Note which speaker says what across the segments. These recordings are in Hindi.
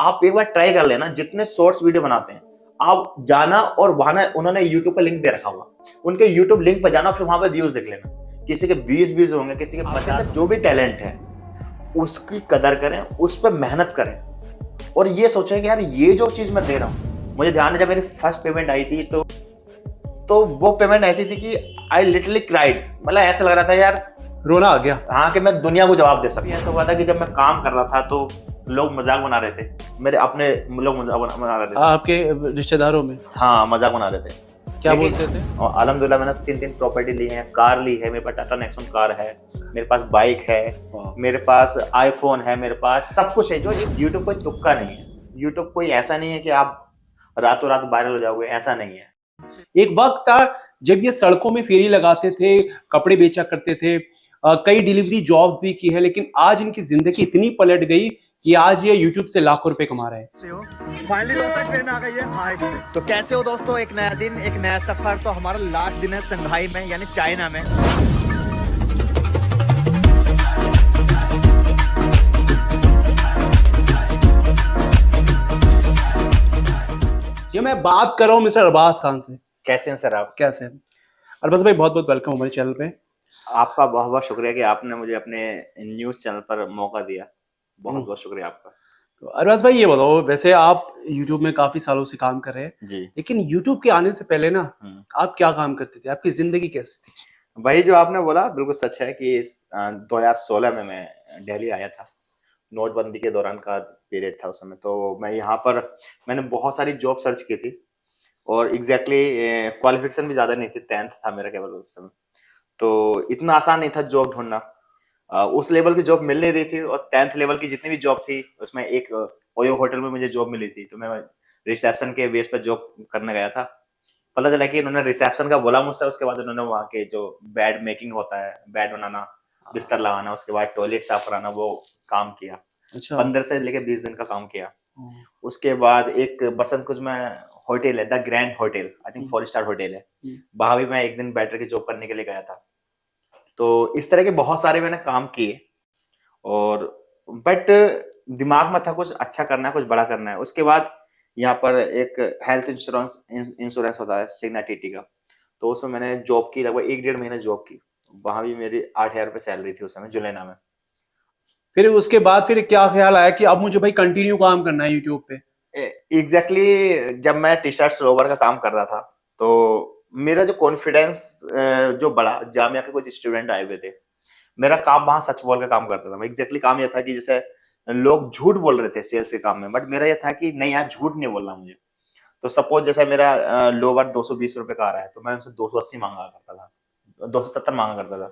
Speaker 1: आप एक बार ट्राई कर लेना, जितने शॉर्ट्स वीडियो बनाते हैं आप जाना और वहां उन्होंने यूट्यूब का लिंक दे रखा हुआ, उनके यूट्यूब लिंक पर जाना, फिर वहां पर व्यूज देख लेना। किसी के 20 व्यूज होंगे, किसी के 50। जो भी टैलेंट है उसकी कदर करें, उस पर मेहनत करें और ये सोचें कि यार ये जो चीज मैं दे रहा हूँ। मुझे ध्यान है जब मेरी फर्स्ट पेमेंट आई थी तो वो पेमेंट ऐसी थी कि आई लिटरली क्राइड। मतलब ऐसा लग रहा था यार
Speaker 2: रोना आ गया।
Speaker 1: हाँ, कि मैं दुनिया को जवाब दे सकूं। ऐसा हुआ था कि जब मैं काम कर रहा था तो लोग मजाक बना रहे थे, मेरे अपने लोग मजाक बना रहे थे।
Speaker 2: आपके रिश्तेदारों में?
Speaker 1: हाँ, मजाक बना रहे थे।
Speaker 2: क्या बोलते थे?
Speaker 1: और अल्हम्दुलिल्लाह मैंने 3 प्रॉपर्टी ली है, कार ली है, मेरे पास टाटा नेक्सॉन कार है, मेरे पास बाइक है, मेरे पास आईफोन है, मेरे पास सब कुछ है। जो यूट्यूब कोई तुक्का नहीं है, यूट्यूब कोई ऐसा नहीं है कि आप रातों रात वायरल हो जाओगे, ऐसा नहीं है।
Speaker 2: एक वक्त था जब ये सड़कों में फेरी लगाते थे, कपड़े बेचा करते थे, कई डिलीवरी जॉब्स भी की है, लेकिन आज इनकी जिंदगी इतनी पलट गई कि आज ये यूट्यूब से लाखों रुपए कमा रहे हैं।
Speaker 3: फाइनली दोस्तों ट्रेन आ गई है हाइट पे। तो कैसे हो दोस्तों, एक नया दिन, एक नया सफर। तो हमारा लास्ट दिन है शंघाई में, यानी चाइना में।
Speaker 2: ये मैं बात कर रहा हूँ मिस्टर अरबाज खान से।
Speaker 1: कैसे हैं सर आप?
Speaker 2: कैसे हैं अरबाज भाई? बहुत बहुत वेलकम हमारे चैनल पे।
Speaker 1: आपका बहुत बहुत शुक्रिया कि आपने मुझे अपने न्यूज चैनल पर मौका दिया। बहुत बहुत शुक्रिया आपका।
Speaker 2: तो अरबाज भाई ये बताओ, वैसे आप YouTube में काफी सालों से काम कर रहे हैं
Speaker 1: जी,
Speaker 2: लेकिन YouTube के आने से पहले ना आप क्या काम करते थे? आपकी जिंदगी कैसी थी?
Speaker 1: वही जो आपने बोला बिल्कुल सच है कि 2016 में मैं दिल्ली आया था। नोटबंदी के दौरान का पीरियड था उस समय। तो मैं यहाँ पर मैंने बहुत सारी जॉब सर्च की थी और एग्जैक्टली क्वालिफिकेशन भी ज्यादा नहीं थी, 10th था मेरा केवल उस समय। तो इतना आसान नहीं था जॉब ढूंढना। उस लेवल की जॉब मिल नहीं रही थी और 10th लेवल की जितनी भी जॉब थी उसमें एक ओयो होटल में मुझे जॉब मिली थी। तो मैं रिसेप्शन के बेस पर जॉब करने गया था। पता चला कि उन्होंने रिसेप्शन का बोला मुझसे, उसके बाद उन्होंने वहाँ के जो बेड मेकिंग होता है, बेड बनाना, बिस्तर लगाना, उसके बाद टॉयलेट साफ कराना, वो काम किया।
Speaker 2: अच्छा।
Speaker 1: 15 से लेके 20 दिन का काम किया। उसके बाद एक बसंत कुछ में होटल है, the grand hotel, I think 4 star hotel है, वहां भी मैं एक दिन बैठकर के जॉब करने के लिए गया था। तो इस तरह के बहुत सारे मैंने काम किए और बट दिमाग में था कुछ अच्छा करना है, कुछ बड़ा करना है। उसके बाद यहाँ पर एक हेल्थ इंश्योरेंस होता है सिग्ना टीटी का, तो उसमें मैंने जॉब की, लगभग 1-1.5 महीने जॉब की। वहां भी मेरी 8,000 रुपये सैलरी थी उस समय, जुलेना में।
Speaker 2: फिर उसके बाद फिर क्या ख्याल आया कि अब मुझे भाई कंटिन्यू काम करना है यूट्यूब पे?
Speaker 1: एग्जैक्टली जब मैं टी शर्ट स्लोवर का काम कर रहा था तो मेरा जो कॉन्फिडेंस जो बढ़ा, जामिया के कुछ स्टूडेंट आए हुए थे, मेरा काम वहां सच बोल के काम करता था। एग्जैक्टली काम यह था कि जैसे लोग झूठ बोल रहे थे सेल्स के काम में, बट मेरा यह था कि नहीं यार, झूठ नहीं बोलना मुझे। तो सपोज जैसे मेरा लोवर 220 रुपए का आ रहा है तो मैं उनसे 280 मांगा करता था, 270 मांगा करता था।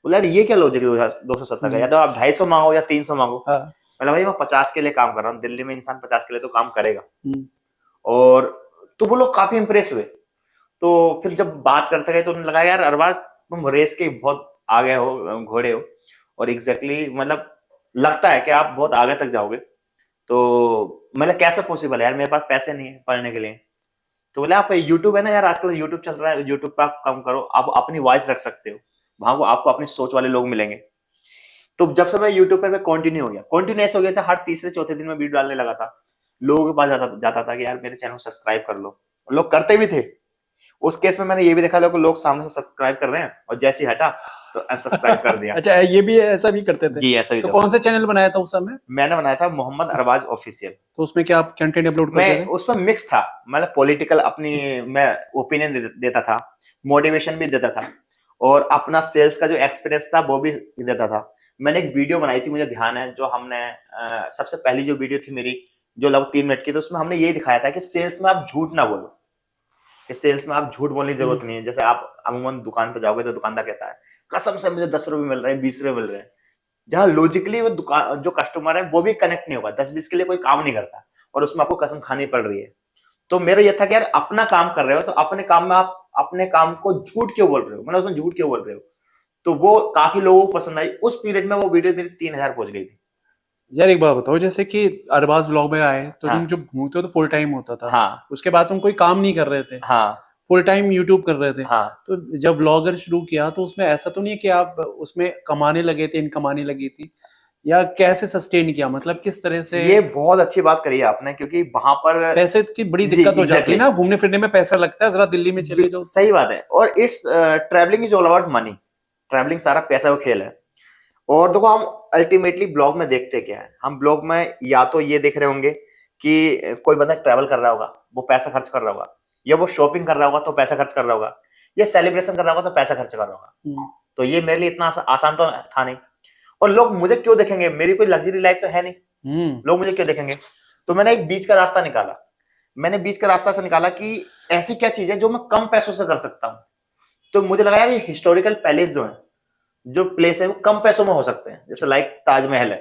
Speaker 1: बोला यार ये क्या लॉजिक है 270 का, या तो आप 250 मांगो या 300 मांगो। मतलब भाई मैं 50 के लिए काम कर रहा हूँ, दिल्ली में इंसान 50 के लिए तो काम करेगा। और तो वो लोग काफी इंप्रेस हुए। तो फिर जब बात करते गए तो उन्हें लगा यार अरबाज तुम रेस के बहुत आगे हो, घोड़े हो, और एग्जैक्टली मतलब लगता है कि आप बहुत आगे तक जाओगे। तो मतलब कैसे पॉसिबल है यार, मेरे पास पैसे नहीं है पढ़ने के लिए। तो बोले आप यूट्यूब है ना यार, आजकल यूट्यूब चल रहा है, यूट्यूब पे आप काम करो, आप अपनी वॉइस रख सकते हो, वहां को आपको अपनी सोच वाले लोग मिलेंगे। तो जब से मैं यूट्यूब पर कंटिन्यू हो गया था, हर तीसरे चौथे दिन में वीडियो डालने लगा था। लोगों के पास जाता था कि यार मेरे चैनल को सब्सक्राइब कर लो, लोग करते भी थे। उस केस में मैंने ये भी देखा लोग सामने से सब्सक्राइब कर रहे हैं और जैसे ही हटा तो अनसब्सक्राइब कर दिया।
Speaker 2: अच्छा, ये भी ऐसा भी करते थे?
Speaker 1: जी, ऐसा भी।
Speaker 2: तो कौन सा चैनल बनाया था उस समय?
Speaker 1: मैंने बनाया था मोहम्मद अरबाज ऑफिशियल।
Speaker 2: तो उसमें क्या आप कंटेंट अपलोड करते थे?
Speaker 1: मैं उसमें मिक्स था, मतलब पॉलिटिकल अपनी मैं ओपिनियन देता था, मोटिवेशन भी देता था और अपना सेल्स का जो एक्सपीरियंस था वो भी देता था। मैंने एक वीडियो बनाई थी, मुझे ध्यान है, जो हमने सबसे पहली जो वीडियो थी मेरी, जो लगभग 3 मिनट की, तो उसमें हमने ये दिखाया था कि सेल्स में आप झूठ ना बोलो, कि सेल्स में आप झूठ बोलने की जरूरत नहीं है। जैसे आप अमूमन दुकान पर जाओगे तो दुकानदार कहता है कसम से मुझे 10 रुपए मिल रहे हैं, 20 रुपए मिल रहे हैं, जहां लॉजिकली वो दुकान जो कस्टमर है वो भी कनेक्ट नहीं होगा, 10-20 के लिए कोई काम नहीं करता और उसमें आपको कसम खानी पड़ रही है। तो मेरा यह था कि यार अपना काम कर रहे हो तो अपने काम में आप अपने काम को झूठ क्यों बोल रहे हो, मतलब उसमें झूठ क्यों बोल रहे हो। तो वो काफी लोगों को पसंद आई। उस पीरियड में वो वीडियो मेरी 3,000 पहुंच गई थी।
Speaker 2: यार एक बात बताओ, जैसे कि अरबाज व्लॉग में आए तो
Speaker 1: हाँ।
Speaker 2: तुम जब घूमते हो तो फुल टाइम होता था।
Speaker 1: हाँ।
Speaker 2: उसके बाद तुम कोई काम नहीं कर रहे थे।
Speaker 1: हाँ।
Speaker 2: फुल टाइम यूट्यूब कर रहे थे।
Speaker 1: हाँ।
Speaker 2: तो जब व्लॉगर शुरू किया तो उसमें ऐसा तो नहीं कि आप उसमें कमाने लगे थे, इनकम आने लगी थी, या कैसे सस्टेन किया, मतलब किस तरह से?
Speaker 1: ये बहुत अच्छी बात करी है आपने, क्योंकि वहां पर
Speaker 2: पैसे की बड़ी
Speaker 1: जी,
Speaker 2: दिक्कत हो जाती है
Speaker 1: exactly.
Speaker 2: ना, घूमने फिरने में पैसा लगता है, जरा दिल्ली में चले जाओ।
Speaker 1: सही बात है। और it's travelling is all about money. Travelling सारा पैसा का खेल है। और देखो, हम अल्टीमेटली ब्लॉग में देखते क्या है, हम ब्लॉग में या तो ये देख रहे होंगे कि कोई बंदा ट्रैवल कर रहा होगा, वो पैसा खर्च कर रहा होगा, या वो शॉपिंग कर रहा होगा तो पैसा खर्च कर रहा होगा, या सेलिब्रेशन कर रहा होगा तो पैसा खर्च कर रहा होगा। तो ये मेरे लिए इतना आसान तो था नहीं। और लोग मुझे क्यों देखेंगे, मेरी कोई लग्जरी लाइफ तो है नहीं, लोग मुझे क्यों देखेंगे? तो मैंने एक बीच का रास्ता निकाला। मैंने बीच का रास्ता से निकाला कि ऐसी क्या चीज है जो मैं कम पैसों से कर सकता हूँ। तो मुझे लगा यार, ये हिस्टोरिकल पैलेस जो है, जो प्लेस है, वो कम पैसों में हो सकते हैं। जैसे लाइक ताजमहल है,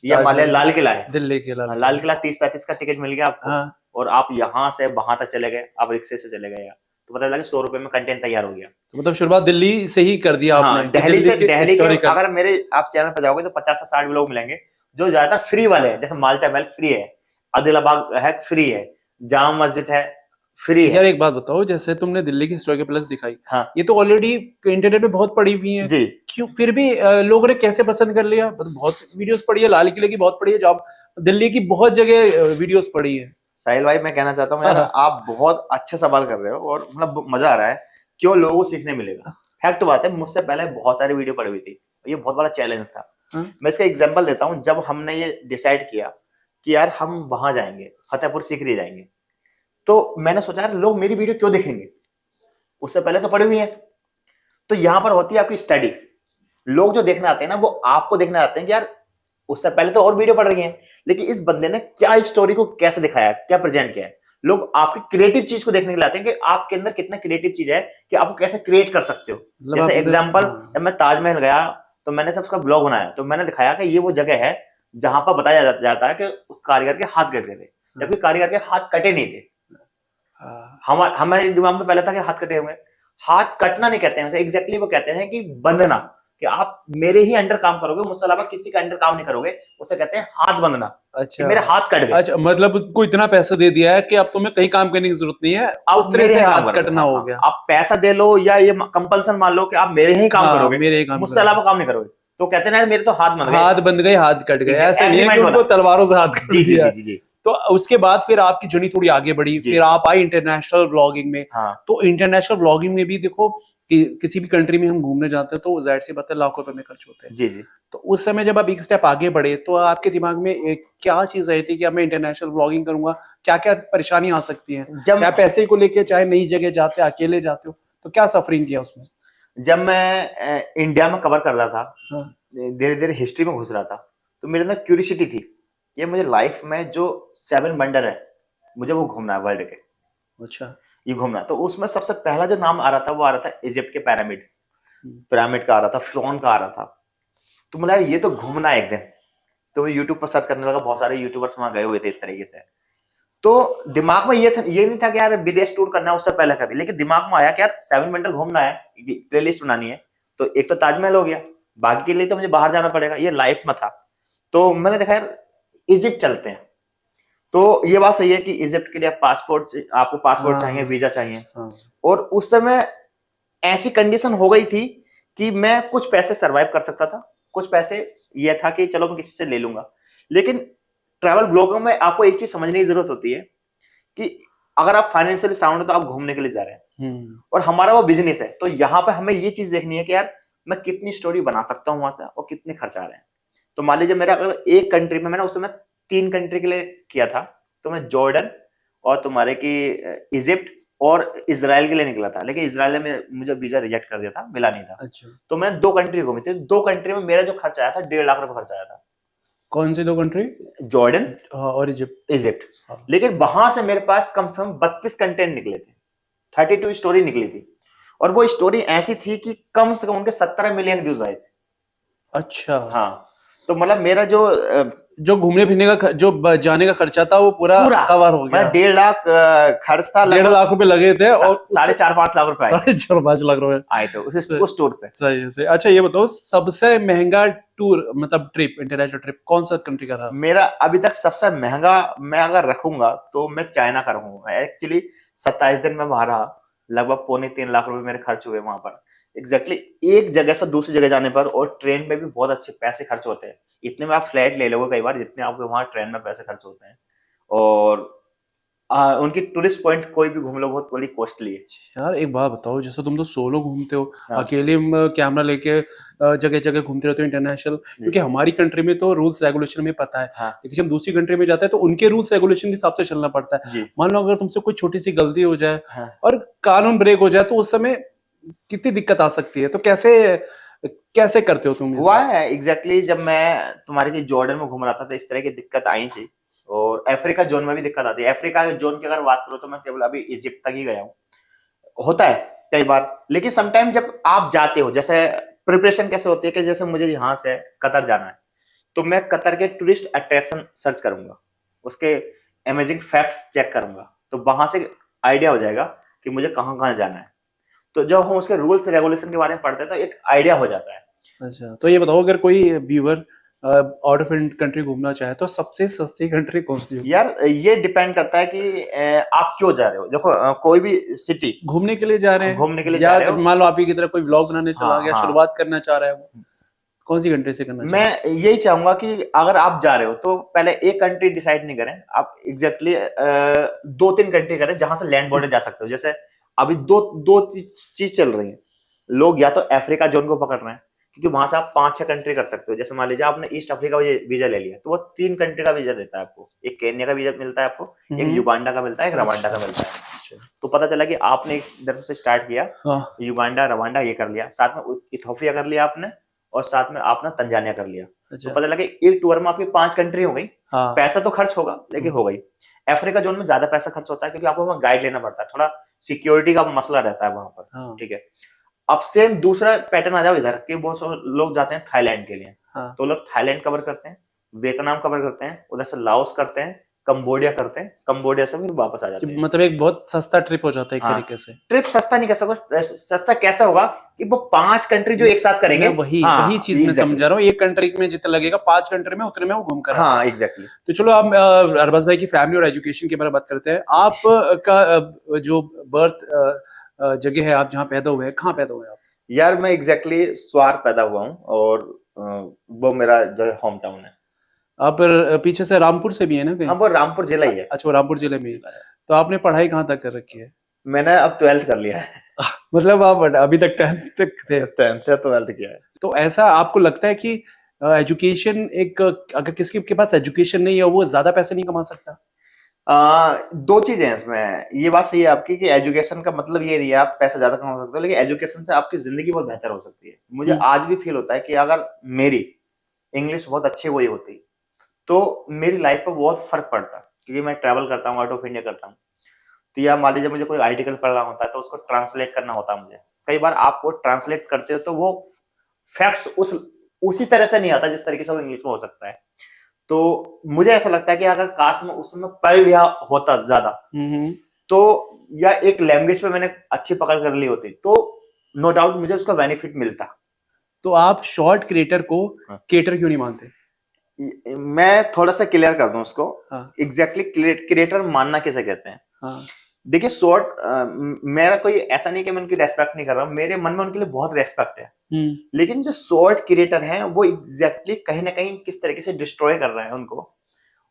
Speaker 1: या मान लिया लाल किला है।
Speaker 2: दिल्ली के
Speaker 1: लाल किला 30-35 का टिकट मिल गया आपको।
Speaker 2: हाँ।
Speaker 1: और आप यहाँ से वहां तक चले गए, आप रिक्शे से चले गए, तो पता लगा 100 रुपए में कंटेंट तैयार हो गया।
Speaker 2: तो मतलब शुरुआत दिल्ली से ही कर दिया
Speaker 1: हाँ,
Speaker 2: आपने?
Speaker 1: दिल्ली के
Speaker 2: historical।
Speaker 1: अगर मेरे आप चैनल पर जाओगे तो 50 से 60 लोग मिलेंगे जो ज्यादातर फ्री वाले हैं। जैसे मालचा महल फ्री है, आदिलाबाद है फ्री है, जामा मस्जिद है फ्री है।
Speaker 2: यार एक बात बताओ, जैसे तुमने दिल्ली की हिस्टोरिकल प्लेस दिखाई,
Speaker 1: हाँ
Speaker 2: ये तो ऑलरेडी इंटरनेट पे बहुत पड़ी हुई है
Speaker 1: जी।
Speaker 2: क्यों फिर भी लोगों ने कैसे पसंद कर लिया? मतलब बहुत वीडियोस पड़ी है, लाल किले की बहुत पड़ी है, जब दिल्ली की बहुत जगह वीडियोस पड़ी है।
Speaker 1: साहिल भाई, मैं कहना चाहता हूँ यार,
Speaker 2: हाँ।
Speaker 1: आप बहुत अच्छे सवाल कर रहे हो और मतलब मजा आ रहा है। क्यों? लोगों को सीखने मिलेगा। फैक्ट बात है, मुझसे पहले बहुत सारी वीडियो पड़ी हुई थी, ये बहुत बड़ा चैलेंज था।
Speaker 2: हाँ।
Speaker 1: मैं इसका एग्जांपल देता हूँ। जब हमने ये डिसाइड किया कि यार हम वहां जाएंगे, फतेहपुर सीकरी जाएंगे, तो मैंने सोचा यार लोग मेरी वीडियो क्यों देखेंगे, उससे पहले तो पड़ी हुई है। तो यहाँ पर होती है आपकी स्टडी। लोग जो देखने आते हैं ना, वो आपको देखने आते हैं कि यार उससे पहले तो और वीडियो पड़ रही है, लेकिन इस बंदे ने क्या स्टोरी को कैसे दिखाया, क्या प्रेजेंट किया है। लोग आपकी क्रिएटिव चीज को देखने के लिए आते हैं कि आपके अंदर कितना क्रिएटिव चीज है, कि आपको कैसे क्रिएट कर सकते हो।
Speaker 2: मतलब
Speaker 1: जैसे
Speaker 2: आप
Speaker 1: एग्जांपल,
Speaker 2: हाँ।
Speaker 1: जब मैं ताजमहल गया तो मैंने सबका ब्लॉग बनाया, तो मैंने दिखाया कि ये वो जगह है जहां पर बताया जाता है कि कारीगर के हाथ कट गए थे, जबकि कारीगर के हाथ कटे नहीं थे। हमारे दिमाग में पहले था कि हाथ कटे हुए। हाथ कटना नहीं कहते हैं, एग्जैक्टली वो कहते हैं कि बंधना, कि आप मेरे ही अंडर काम करोगे, मुझसे अलावा किसी का अंडर काम नहीं करोगे, उसे कहते हैं हाथ बंधना।
Speaker 2: अच्छा,
Speaker 1: मेरे हाथ कट गए।
Speaker 2: अच्छा, मतलब को इतना पैसा दे दिया है कि अब तुम्हें कहीं काम करने की जरूरत नहीं है, उस तरह से हाथ कटना हो गया।
Speaker 1: आप पैसा दे लो या ये कंपल्सन मान लो कि आप मेरे ही काम करोगे,
Speaker 2: मेरे ही काम
Speaker 1: मुझसे अलावा काम नहीं करोगे, तो कहते हैं मेरे तो हाथ बंध गए,
Speaker 2: हाथ बंध गए, हाथ कट गए। ऐसे नहीं है कि उनको तलवारों से हाथ कट दिया। तो उसके बाद फिर आपकी जर्नी थोड़ी आगे बढ़ी, फिर आप आए इंटरनेशनल व्लॉगिंग में। तो इंटरनेशनल व्लॉगिंग में भी देखो कि किसी भी कंट्री में हम घूमने जाते हैं तो जाहिर सी बात है लाखों रुपए में खर्च होते हैं।
Speaker 1: जी जी।
Speaker 2: तो उस समय जब आप एक स्टेप आगे बढ़े तो आपके दिमाग में क्या चीज आई थी कि अब मैं इंटरनेशनल व्लॉगिंग करूंगा, क्या क्या परेशानी आ सकती है? चाहे पैसे को लेके, चाहे नई जगह जाते अकेले जाते हो, तो क्या सफरिंग किया उसमें?
Speaker 1: जब मैं इंडिया में कवर कर रहा था, धीरे धीरे हिस्ट्री में घुस रहा था, तो मेरे अंदर क्यूरियोसिटी थी, ये मुझे लाइफ में जो 7 वंडर है, मुझे वो घूमना है वर्ल्ड के।
Speaker 2: अच्छा, ये
Speaker 1: घूमना। तो उसमें सबसे पहला जो नाम आ रहा था वो आ रहा था इजिप्ट के पिरामिड का आ रहा था, फिरौन का आ रहा था। तो मुझे ये तो घूमना है एक दिन। तो मैं यूट्यूब पर सर्च करने लगा, बहुत सारे यूट्यूबर्स वहां गए हुए थे इस तरीके से। तो दिमाग में ये नहीं था कि यार विदेश टूर करना है, उससे पहले कभी, लेकिन दिमाग में आया कि यार 7 वंडर घूमना है, प्लेलिस्ट बनानी है। तो एक तो ताजमहल हो गया, बाकी के लिए तो मुझे बाहर जाना पड़ेगा, ये लाइफ में था। तो मैंने देखा यार इजिप्ट चलते हैं। तो ये बात सही है कि इजिप्ट के लिए आपको पासपोर्ट चाहिए, वीजा चाहिए। और उस समय ऐसी कंडीशन हो गई थी कि मैं कुछ पैसे सरवाइव कर सकता था, कुछ पैसे ये था कि चलो मैं किसी से ले लूंगा। लेकिन ट्रैवल ब्लॉगर में आपको एक चीज समझने की जरूरत होती है कि अगर आप फाइनेंशियली साउंड है तो आप घूमने के लिए जा रहे हैं, और हमारा वो बिजनेस है। तो यहाँ पे हमें ये चीज देखनी है कि यार मैं कितनी स्टोरी बना सकता हूँ वहां से, और कितने खर्च आ रहे हैं। तो मान लीजिए मेरा अगर एक कंट्री में, मैंने उस समय 3 कंट्री के लिए किया था, तो मैं जॉर्डन और तुम्हारे की इजिप्ट और इजराइल के लिए निकला था, लेकिन इजराइल में मुझे वीजा रिजेक्ट कर दिया था, मिला नहीं था। अच्छा। तो मैंने 2 कंट्री घूमी थी। 2 कंट्री में मेरा जो खर्च आया था 1.5 लाख रुपए खर्च आया था।
Speaker 2: कौन सी 2 कंट्री?
Speaker 1: जॉर्डन
Speaker 2: और इजिप्ट।
Speaker 1: लेकिन वहां से मेरे पास कम से कम 32 कंटेंट निकले थे, 32 स्टोरी निकली थी, और वो स्टोरी ऐसी थी कि कम से कम उनके 17 मिलियन व्यूज आए थे। अच्छा। हाँ, तो मतलब मेरा जो
Speaker 2: घूमने फिरने का, जो जाने का खर्चा था, वो पूरा कवर हो गया।
Speaker 1: 1.5 लाख खर्च था,
Speaker 2: 1.5 लाख रुपए लगे थे, और
Speaker 1: 4.5-5 लाख रुपए
Speaker 2: 4.5 लाख रुपए आए थे
Speaker 1: उस टूर से।
Speaker 2: सही से। अच्छा ये बताओ, सबसे महंगा टूर, मतलब ट्रिप, इंटरनेशनल ट्रिप कौन सा कंट्री का रहा?
Speaker 1: मेरा अभी तक सबसे महंगा मैं अगर रखूंगा तो मैं चाइना का रखूंगा। एक्चुअली 27 दिन में वहां रहा, लगभग 2.25 लाख रुपए मेरे खर्च हुए वहां पर। एग्जैक्टली एक जगह से दूसरी जगह जाने पर, और ट्रेन में भी बहुत अच्छे पैसे खर्च होते हैं। इतने में आप फ्लाइट ले लोगे कई बार जितने आपके वहां ट्रेन में पैसे खर्च होते हैं। और उनकी टूरिस्ट पॉइंट कोई भी घूम लो बहुत बड़ी कॉस्टली है।
Speaker 2: यार एक बात बताओ, जैसे तुम तो सोलो घूमते हो,
Speaker 1: हाँ।
Speaker 2: अकेले कैमरा लेके जगह जगह घूमते रहते हो इंटरनेशनल, क्योंकि हमारी कंट्री में तो रूल्स रेगुलेशन में पता है,
Speaker 1: हाँ।
Speaker 2: लेकिन जब दूसरी कंट्री में जाते हैं तो उनके रूल्स रेगुलेशन के हिसाब से चलना पड़ता है।
Speaker 1: जी।
Speaker 2: मान लो अगर तुमसे कोई छोटी सी गलती हो जाए
Speaker 1: हाँ।
Speaker 2: और कानून ब्रेक हो जाए तो उस समय कितनी दिक्कत आ सकती है, तो कैसे कैसे करते हो तुम ये
Speaker 1: हुआ
Speaker 2: सब?
Speaker 1: है एग्जैक्टली जब मैं तुम्हारे की जॉर्डन में घूम रहा था तो इस तरह की दिक्कत आई थी, और अफ्रीका जोन में भी दिक्कत आती है। अफ्रीका जोन की अगर बात करो तो मैं केवल अभी इजिप्ट तक ही गया हूँ। होता है कई बार, लेकिन समटाइम जब आप जाते हो, जैसे प्रिपरेशन कैसे होती है कि जैसे मुझे यहाँ से कतर जाना है तो मैं कतर के टूरिस्ट अट्रैक्शन सर्च करूंगा, उसके अमेजिंग फैक्ट्स चेक करूंगा, तो वहां से आइडिया हो जाएगा कि मुझे कहाँ कहाँ जाना है। तो जब हम उसके रूल्स रेगुलेशन के बारे में पढ़ते हैं तो एक आइडिया हो जाता है।
Speaker 2: अच्छा, तो ये बताओ अगर कोई व्यूअर आउट ऑफ कंट्री घूमना चाहे तो सबसे सस्ती कंट्री कौन सी है?
Speaker 1: यार ये डिपेंड करता है कि आप क्यों जा रहे हो। देखो कोई भी सिटी
Speaker 2: घूमने के लिए जा रहे हैं,
Speaker 1: घूमने के लिए
Speaker 2: या
Speaker 1: जा रहे हो,
Speaker 2: मान लो आप ही की तरह कोई व्लॉग बनाने चला
Speaker 1: हाँ,
Speaker 2: गया,
Speaker 1: हाँ।
Speaker 2: शुरुआत करना चाह रहा है, वो कौन सी कंट्री से करना चाहिए?
Speaker 1: मैं यही चाहूंगा कि अगर आप जा रहे हो तो पहले एक कंट्री डिसाइड नहीं करें आप, एग्जैक्टली 2-3 कंट्री करें जहां से लैंड बॉर्डर जा सकते हो। जैसे अभी दो दो चीज चल रही है, लोग या तो अफ्रीका जोन को पकड़ रहे हैं क्योंकि वहां से आप 5-6 कंट्री कर सकते हो। जैसे मान लीजिए आपने ईस्ट अफ्रीका वीजा ले लिया तो वो 3 कंट्री का वीजा देता है आपको। एक केन्या का वीजा मिलता है आपको, एक युगांडा का मिलता है, एक रवांडा का मिलता है। तो पता चला कि आपने एक तरफ से स्टार्ट किया,
Speaker 2: हाँ,
Speaker 1: युगांडा रवांडा ये कर लिया, साथ में इथोपिया कर लिया आपने, और साथ में आपने तंजानिया कर लिया। तो
Speaker 2: अच्छा,
Speaker 1: पता लगा एक टूर में आपकी 5 कंट्री हो गई।
Speaker 2: हाँ,
Speaker 1: पैसा तो खर्च होगा लेकिन हो गई। अफ्रीका जोन में ज्यादा पैसा खर्च होता है क्योंकि आपको वहां गाइड लेना पड़ता है, थोड़ा सिक्योरिटी का मसला रहता है वहां पर।
Speaker 2: हाँ,
Speaker 1: ठीक है, अब सेम दूसरा पैटर्न आ जाओ इधर के, बहुत सारे लोग जाते हैं थाईलैंड के लिए,
Speaker 2: हाँ।
Speaker 1: तो लोग थाईलैंड कवर करते हैं, वियतनाम कवर करते हैं, उधर से लाओस करते हैं, कंबोडिया करते हैं, कंबोडिया से फिर वापस आ जाते हैं।
Speaker 2: मतलब एक बहुत सस्ता ट्रिप हो जाता है एक
Speaker 1: हाँ।
Speaker 2: तरीके से।
Speaker 1: ट्रिप सस्ता नहीं कह सकता, सस्ता कैसा होगा कि वो 5 कंट्री जो एक साथ करेंगे।
Speaker 2: मैं वही
Speaker 1: हाँ,
Speaker 2: वही चीज मैं समझा रहा हूँ, एक कंट्री में जितना लगेगा 5 कंट्री में उतने में वो घूम कर आएगा।
Speaker 1: हाँ एग्जैक्टली।
Speaker 2: तो चलो आप अरबाज भाई की फैमिली और एजुकेशन के बारे में बात करते हैं। आप का जो बर्थ जगह है, आप जहाँ पैदा हुए हैं, कहाँ पैदा हुए हैं आप?
Speaker 1: यार मैं एग्जैक्टली स्वार पैदा हुआ हूँ, और वो मेरा जो है होम टाउन है।
Speaker 2: आप पीछे से रामपुर से भी है ना कहीं?
Speaker 1: हाँ वो रामपुर जिला ही है।
Speaker 2: अच्छा, वो रामपुर जिले में ही है। तो आपने पढ़ाई कहाँ तक कर रखी है?
Speaker 1: मैंने अब 12th कर लिया है।
Speaker 2: मतलब आप अभी तक 10th तक थे?
Speaker 1: 10th या 12th किया है।
Speaker 2: तो ऐसा आपको लगता है कि एजुकेशन एक, अगर किसी के पास एजुकेशन नहीं है वो ज्यादा पैसे नहीं कमा सकता?
Speaker 1: 2 चीजें हैं इसमें। ये बात सही है आपकी कि एजुकेशन का मतलब ये नहीं है आप पैसा ज्यादा कमा सकते हो, लेकिन एजुकेशन से आपकी जिंदगी बहुत बेहतर हो सकती है। मुझे आज भी फील होता है कि अगर मेरी इंग्लिश बहुत अच्छी हुई होती तो मेरी लाइफ पर बहुत फर्क पड़ता, क्योंकि मैं ट्रैवल करता हूँ, आउट ऑफ इंडिया करता हूँ। तो या मान लीजिए मुझे कोई आर्टिकल पढ़ना होता है तो उसको ट्रांसलेट करना होता है मुझे। कई बार आप वो ट्रांसलेट करते हो तो वो फैक्ट्स उसी तरह से नहीं आता जिस तरीके से वो इंग्लिश में हो सकता है। तो मुझे ऐसा लगता है कि अगर काश में उस समय पढ़ लिया होता ज्यादा, तो या एक लैंग्वेज पे मैंने अच्छी पकड़ कर ली होती तो नो डाउट मुझे उसका बेनिफिट मिलता।
Speaker 2: तो आप शॉर्ट क्रिएटर को क्रिएटर क्यों नहीं मानते?
Speaker 1: मैं थोड़ा सा क्लियर कर दूं उसको।
Speaker 2: हाँ।
Speaker 1: एग्जैक्टली क्रिएटर मानना किसे कहते हैं?
Speaker 2: हाँ।
Speaker 1: देखिए शॉर्ट, मेरा कोई ऐसा नहीं कि मैं उनकी रेस्पेक्ट नहीं कर रहा हूँ, मेरे मन में उनके लिए बहुत रेस्पेक्ट है। लेकिन जो शॉर्ट क्रिएटर हैं वो एग्जैक्टली कहीं ना कहीं किस तरीके से डिस्ट्रॉय कर रहे हैं उनको,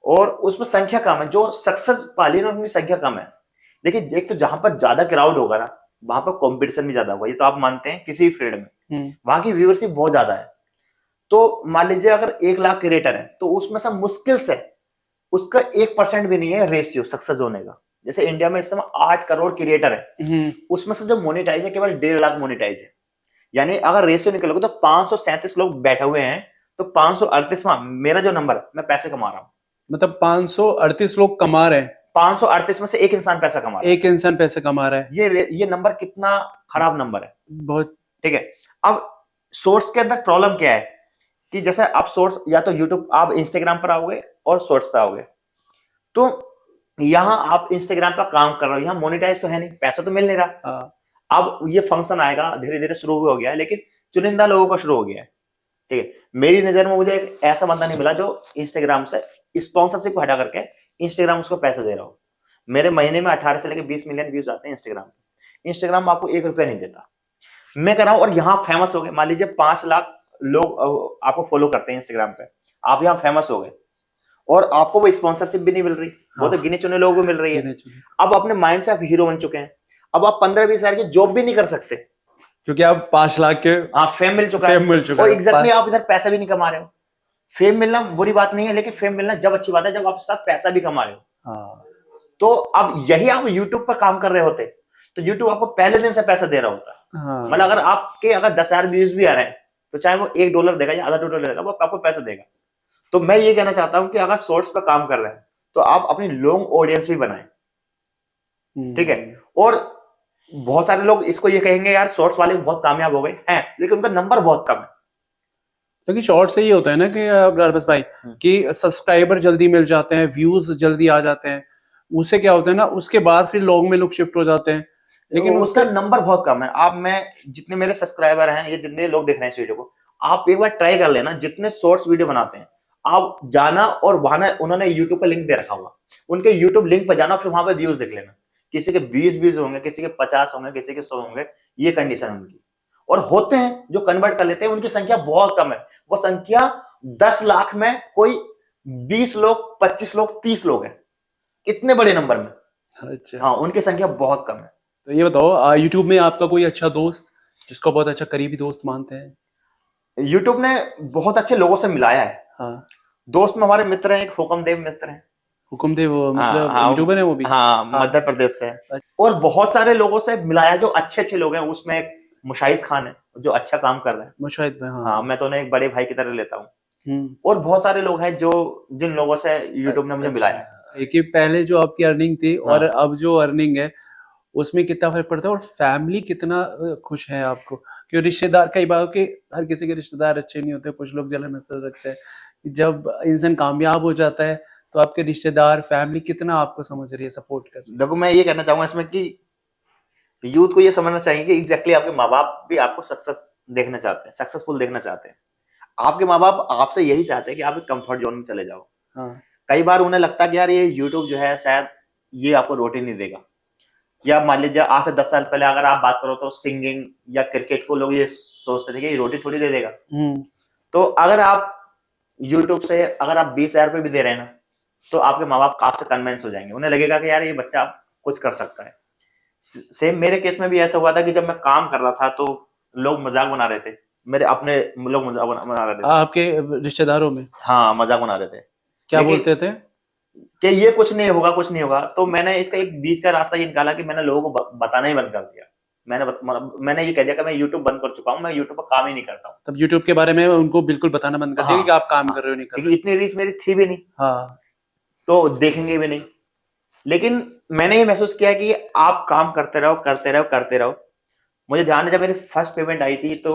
Speaker 1: और उसमें संख्या कम है। जो सक्सेस पाली ना उनकी संख्या कम है। देखिए एक तो जहां पर ज्यादा क्राउड होगा ना वहां पर कॉम्पिटिशन भी ज्यादा होगा, ये तो आप मानते हैं किसी भी फील्ड में। वहां की व्यूअरशिप बहुत ज्यादा है। तो मान लीजिए अगर 1 लाख क्रिएटर है तो उसमें से मुश्किल से उसका 1% भी नहीं है रेशियो सक्सेस होने का। जैसे इंडिया में इस समय 8 करोड़ क्रिएटर है, उसमें से जो मोनेटाइज है केवल 1.5 लाख मोनेटाइज है। यानी अगर रेशियो निकलोगे तो 537 लोग बैठे हुए हैं, तो 538वां मेरा जो नंबर है, मैं पैसे कमा रहा हूँ।
Speaker 2: मतलब 538 लोग कमा रहे हैं,
Speaker 1: 538 में से एक इंसान पैसा कमा रहा है।
Speaker 2: एक इंसान पैसे कमा रहा है।
Speaker 1: ये नंबर कितना खराब नंबर है।
Speaker 2: बहुत
Speaker 1: ठीक है। अब सोर्स के अंदर प्रॉब्लम क्या है कि जैसे आप सोर्स या तो यूट्यूब, आप इंस्टाग्राम पर आओगे और सोर्स पे आओगे, तो यहाँ आप इंस्टाग्राम पर काम कर रहे हो, यहाँ मोनेटाइज तो है नहीं, पैसा तो मिल नहीं रहा। अब ये फंक्शन आएगा, धीरे धीरे शुरू हो गया है, लेकिन चुनिंदा लोगों का शुरू हो गया है। ठीक है, मेरी नजर में मुझे एक ऐसा बंदा नहीं मिला जो इंस्टाग्राम से स्पॉन्सरशिप हटा करके इंस्टाग्राम उसको पैसा दे रहा हो। मेरे महीने में 18 से लेकर 20 मिलियन व्यूज आते हैं इंस्टाग्राम पे। इंस्टाग्राम आपको 1 रुपया नहीं देता। मैं कर रहा हूँ और यहाँ फेमस हो गए, मान लीजिए 5 लाख लोग आपको फॉलो करते हैं इंस्टाग्राम पे, आप यहाँ फेमस हो गए और आपको वो स्पॉन्सरशिप भी नहीं मिल रही, वो तो गिने चुने लोगों को मिल रही है। अब अपने माइंड से आप हीरो बन चुके हैं, अब आप 15-20 हजार की जॉब भी नहीं कर सकते
Speaker 2: क्योंकि आप 5 लाख के
Speaker 1: फेम मिल चुका
Speaker 2: फेम मिल चुका
Speaker 1: और
Speaker 2: है।
Speaker 1: एग्जैक्टली आप इधर पैसा भी नहीं कमा रहे हो। फेम मिलना बुरी बात नहीं है, लेकिन फेम मिलना जब अच्छी बात है जब आप साथ पैसा भी कमा रहे हो।
Speaker 2: हाँ।
Speaker 1: तो अब यही आप यूट्यूब पर काम कर रहे होते तो यूट्यूब आपको पहले दिन से पैसा दे रहा होता।
Speaker 2: हाँ।
Speaker 1: मतलब अगर 10,000 व्यूज भी आ रहे हैं तो चाहे वो $1 देगा या $2 देगा, वो आपको पैसा देगा। तो मैं ये कहना चाहता हूं कि अगर शॉर्ट्स पर काम कर रहे हैं तो आप अपनी लॉन्ग ऑडियंस भी बनाएं, ठीक है। और बहुत सारे लोग इसको ये कहेंगे यार शॉर्ट्स वाले बहुत कामयाब हो गए हैं, लेकिन उनका नंबर बहुत कम है।
Speaker 2: क्योंकि शॉर्ट से ये होता है ना कि नरबस भाई कि सब्सक्राइबर जल्दी मिल जाते हैं, व्यूज जल्दी आ जाते हैं, उससे क्या होता है ना, उसके बाद फिर लॉन्ग में लोग शिफ्ट हो जाते हैं, लेकिन
Speaker 1: उसका नंबर बहुत कम है। आप मैं जितने मेरे सब्सक्राइबर हैं, ये जितने लोग देख रहे हैं इस वीडियो को, आप एक बार ट्राई कर लेना, जितने शॉर्ट्स वीडियो बनाते हैं आप जाना और वहां उन्होंने यूट्यूब का लिंक दे रखा होगा, उनके यूट्यूब लिंक पर जाना, फिर वहां पे व्यूज देख लेना। किसी के 20 व्यूज होंगे, किसी के 50 होंगे, किसी के 100 होंगे, ये कंडीशन है उनकी। और होते हैं जो कन्वर्ट कर लेते हैं, उनकी संख्या बहुत कम है। वो संख्या 10 लाख में कोई 20 लोग, 25 लोग, 30 लोग हैं, इतने बड़े नंबर में।
Speaker 2: अच्छा।
Speaker 1: हाँ, उनकी संख्या बहुत कम है।
Speaker 2: तो ये बताओ यूट्यूब में आपका कोई अच्छा दोस्त जिसको बहुत अच्छा करीबी दोस्त मानते हैं?
Speaker 1: यूट्यूब ने बहुत अच्छे लोगों से मिलाया है।
Speaker 2: हाँ।
Speaker 1: दोस्त में हमारे मित्र हैं, एक हुक्मदेव मित्र हैं।
Speaker 2: हुक्मदेव मतलब यूट्यूबर है वो भी?
Speaker 1: हाँ, मध्य प्रदेश से है। और बहुत सारे लोगों से मिलाया जो अच्छे अच्छे लोग हैं। उसमें एक मुशाहिद खान है जो अच्छा काम कर रहे हैं।
Speaker 2: मुशाहिद भाई,
Speaker 1: हाँ, मैं तो उन्हें एक बड़े भाई की तरह लेता हूँ। और बहुत सारे लोग हैं जो जिन लोगों से यूट्यूब ने मुझे मिलाया है।
Speaker 2: एक पहले जो आपकी अर्निंग थी और अब जो अर्निंग है उसमें कितना फर्क पड़ता है, और फैमिली कितना खुश है आपको? क्योंकि रिश्तेदार, कई बार के हर किसी के रिश्तेदार अच्छे नहीं होते, कुछ लोग जलन नजर रखते हैं। जब इंसान कामयाब हो जाता है तो आपके रिश्तेदार, फैमिली कितना आपको समझ रही है, सपोर्ट कर रही है?
Speaker 1: देखो, मैं ये कहना चाहूंगा इसमें कि यूथ को ये समझना चाहिए कि एग्जैक्टली आपके माँ बाप भी आपको सक्सेस देखना चाहते हैं, सक्सेसफुल देखना चाहते हैं। आपके माँ बाप आपसे यही चाहते हैं कि आप एक कंफर्ट जोन में चले जाओ।
Speaker 2: हाँ।
Speaker 1: कई बार उन्हें लगता है कि यार ये यूट्यूब जो है शायद ये आपको रोटी नहीं देगा। या मान लीजिए आज से 10 साल पहले अगर आप बात करो तो सिंगिंग या क्रिकेट को लोग ये सोचते थे कि ये रोटी थोड़ी दे देगा। तो अगर आप यूट्यूब से अगर आप 20,000 रुपए भी दे रहे हैं ना, तो आपके माँ बाप आपसे कन्विंस हो जाएंगे। उन्हें लगेगा कि यार ये बच्चा कुछ कर सकता है। सेम मेरे केस में भी ऐसा हुआ था कि जब मैं काम कर रहा था तो लोग मजाक बना रहे थे, मेरे अपने लोग मजाक बना रहे थे।
Speaker 2: आपके रिश्तेदारों में?
Speaker 1: हाँ, मजाक बना रहे थे।
Speaker 2: क्या बोलते थे?
Speaker 1: कि ये कुछ नहीं होगा, कुछ नहीं होगा। तो मैंने इसका एक बीच का रास्ता ये निकाला कि मैंने लोगों को बताना ही बंद कर दिया। मैंने ये कह दिया कि मैं यूट्यूब बंद कर चुका हूँ, मैं यूट्यूब पर काम ही नहीं करता हूँ।
Speaker 2: तब यूट्यूब के बारे में उनको बिल्कुल बताना बंद कर दिया कि आप काम कर रहे हो, नहीं कर रहे हो।
Speaker 1: इतनी रीच मेरी थी भी नहीं।
Speaker 2: हाँ।
Speaker 1: तो देखेंगे भी नहीं। लेकिन मैंने ये महसूस किया कि आप काम करते रहो, करते रहो, करते रहो। मुझे ध्यान है जब मेरी फर्स्ट पेमेंट आई थी तो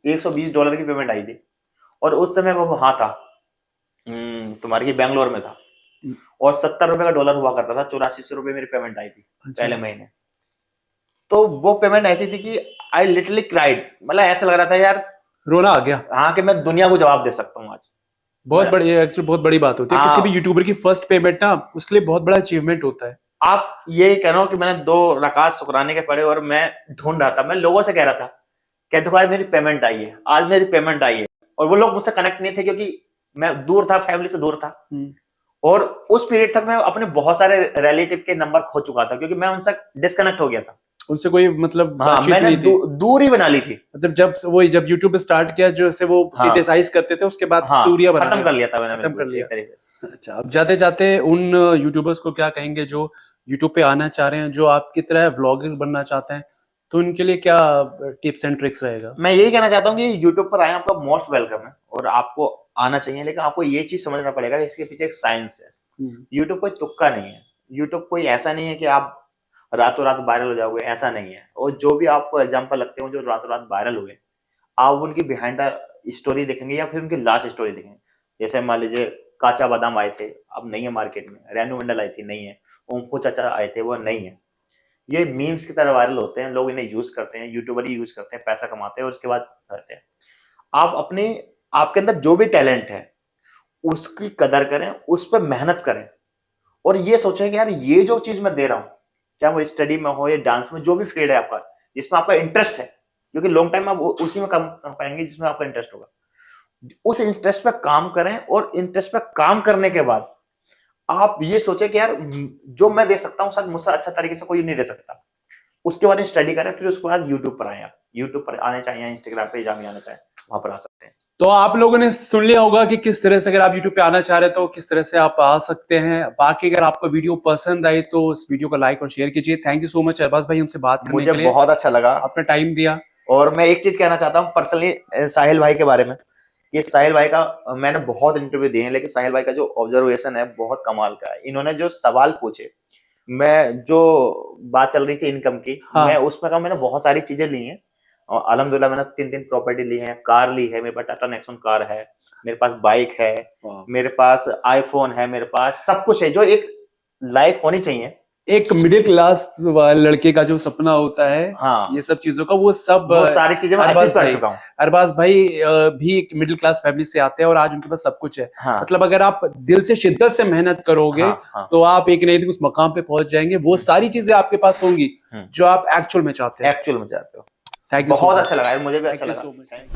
Speaker 1: $120 की पेमेंट आई थी, और उस समय वो वहां था, तुम्हारे बैंगलोर में था, और $70 का डॉलर हुआ करता था। 8400 रुपए मेरी पेमेंट आई थी पहले महीने। तो वो पेमेंट ऐसी थी कि आई लिटरली क्राइड। मतलब ऐसा लग रहा था यार,
Speaker 2: रोना आ गया।
Speaker 1: हाँ, कि मैं दुनिया को जवाब दे सकता हूँ आज।
Speaker 2: बहुत बड़ी, एक्चुअली बहुत बड़ी बात होती है। किसी भी यूट्यूबर की फर्स्ट पेमेंट ना, उसके लिए बहुत बड़ा अचीवमेंट होता है।
Speaker 1: आप ये कह रहा हूँ कि मैंने 2 रकात शुक्राने के पढ़े और मैं ढूंढ रहा था, मैं लोगों से कह रहा था कि देखो आज मेरी पेमेंट आई है, आज मेरी पेमेंट आई है। और वो लोग मुझसे कनेक्ट नहीं थे क्योंकि मैं दूर था, फैमिली से दूर था। और उस पीरियड तक मैं अपने बहुत सारे रिलेटिव के नंबर खो चुका था क्योंकि मैं उनसे डिस्कनेक्ट हो गया था।
Speaker 2: उनसे कोई मतलब बातचीत
Speaker 1: मैंने
Speaker 2: नहीं थी।
Speaker 1: दूरी बना ली थी।
Speaker 2: मतलब जब यूट्यूब पे स्टार्ट किया, जो से वो क्रिटिसाइज करते थे, उसके बाद दूरियां बना
Speaker 1: खत्म कर लिया था मैंने,
Speaker 2: खत्म कर लिया। अच्छा, अब जाते जाते उन यूट्यूबर्स को क्या कहेंगे जो यूट्यूब पे आना चाह रहे हैं, जो आपकी तरह व्लॉगर बनना चाहते हैं, तो उनके लिए क्या टिप्स एंड ट्रिक्स रहेगा?
Speaker 1: मैं यही कहना चाहता हूँ कि यूट्यूब पर आए, आपका मोस्ट वेलकम है और आपको आना चाहिए। लेकिन आपको ये चीज समझना पड़ेगा कि इसके पीछे एक साइंस है। यूट्यूब कोई तुक्का नहीं है। यूट्यूब कोई ऐसा नहीं है कि आप रातों रात वायरल हो जाओगे, ऐसा नहीं है। और जो भी आपको एग्जांपल लगते हो जो रातों रात वायरल हुए, आप उनकी बिहाइंड द स्टोरी देखेंगे या फिर उनकी लास्ट स्टोरी देखेंगे। जैसे मान लीजिए काचा बादाम आए थे, अब नहीं है मार्केट में। रेनू मंडल आई थी, नहीं है। ओमपो चाचा आए थे, वो नहीं है। ये मीम्स की तरह वायरल होते हैं, लोग इन्हें यूज करते हैं, यूट्यूबर ही यूज करते हैं, पैसा कमाते हैं और उसके बाद करते हैं। आप आपके अंदर जो भी टैलेंट है उसकी कदर करें, उस पर मेहनत करें और ये सोचें कि यार ये जो चीज मैं दे रहा हूं, चाहे वो स्टडी में हो या डांस में, जो भी फील्ड है आपका जिसमें आपका इंटरेस्ट है, क्योंकि लॉन्ग टाइम आप उसी में काम कर पाएंगे जिसमें आपका इंटरेस्ट होगा। उस इंटरेस्ट पे काम करें, और इंटरेस्ट पे काम करने के बाद आप ये सोचे कि यार जो मैं दे सकता हूँ शायद मुझसे अच्छा तरीके से कोई नहीं दे सकता। उसके बारे में स्टडी करें, फिर उसके बाद यूट्यूब पर आए। आप यूट्यूब पर आने चाहिए, इंस्टाग्राम पे जहाँ भी आना चाहें वहां पर आ सकते हैं।
Speaker 2: तो आप लोगों ने सुन लिया होगा कि किस तरह से अगर आप YouTube पे आना चाह रहे हैं तो किस तरह से आप आ सकते हैं। बाकी अगर आपको वीडियो पसंद आई तो इस वीडियो को लाइक और शेयर कीजिए। Thank you so much Arbaz भाई हमसे बात करने
Speaker 1: मुझे
Speaker 2: के लिए,
Speaker 1: बहुत अच्छा लगा,
Speaker 2: आपने टाइम दिया।
Speaker 1: और मैं एक चीज कहना चाहता हूँ पर्सनली साहिल भाई के बारे में। ये साहिल भाई का मैंने बहुत इंटरव्यू दिए हैं, लेकिन साहिल भाई का जो ऑब्जर्वेशन है बहुत कमाल का है। इन्होंने जो सवाल पूछे, मैं जो बात चल रही थी इनकम की,
Speaker 2: हाँ।
Speaker 1: मैं उसमें का मैंने बहुत सारी चीजें ली हैं, और अल्हम्दुलिल्लाह मैंने 3 प्रॉपर्टी ली है, कार ली है, मेरे पास टाटा नेक्सॉन कार है, मेरे पास बाइक है, मेरे पास आईफोन है, मेरे पास सब कुछ है जो एक लाइफ होनी चाहिए।
Speaker 2: एक मिडिल क्लास लड़के का जो सपना होता है,
Speaker 1: हाँ,
Speaker 2: ये सब चीजों का, वो सब
Speaker 1: वो सारी चीजें मैं
Speaker 2: अरबाज
Speaker 1: अचीव कर
Speaker 2: भाई
Speaker 1: चुका हूँ।
Speaker 2: अरबाज भाई भी एक मिडिल क्लास फैमिली से आते हैं और आज उनके पास सब कुछ है।
Speaker 1: हाँ,
Speaker 2: मतलब अगर आप दिल से शिद्दत से मेहनत करोगे
Speaker 1: हाँ,
Speaker 2: तो आप एक नहीं उस मकाम पे पहुंच जाएंगे। वो सारी चीजें आपके पास होंगी जो आप एक्चुअल में चाहते हैं।
Speaker 1: एक्चुअल में चाहते हो।
Speaker 2: थैंक यू,
Speaker 1: बहुत अच्छा लगा, मुझे भी अच्छा
Speaker 2: Thank you
Speaker 1: लगा।
Speaker 2: so much.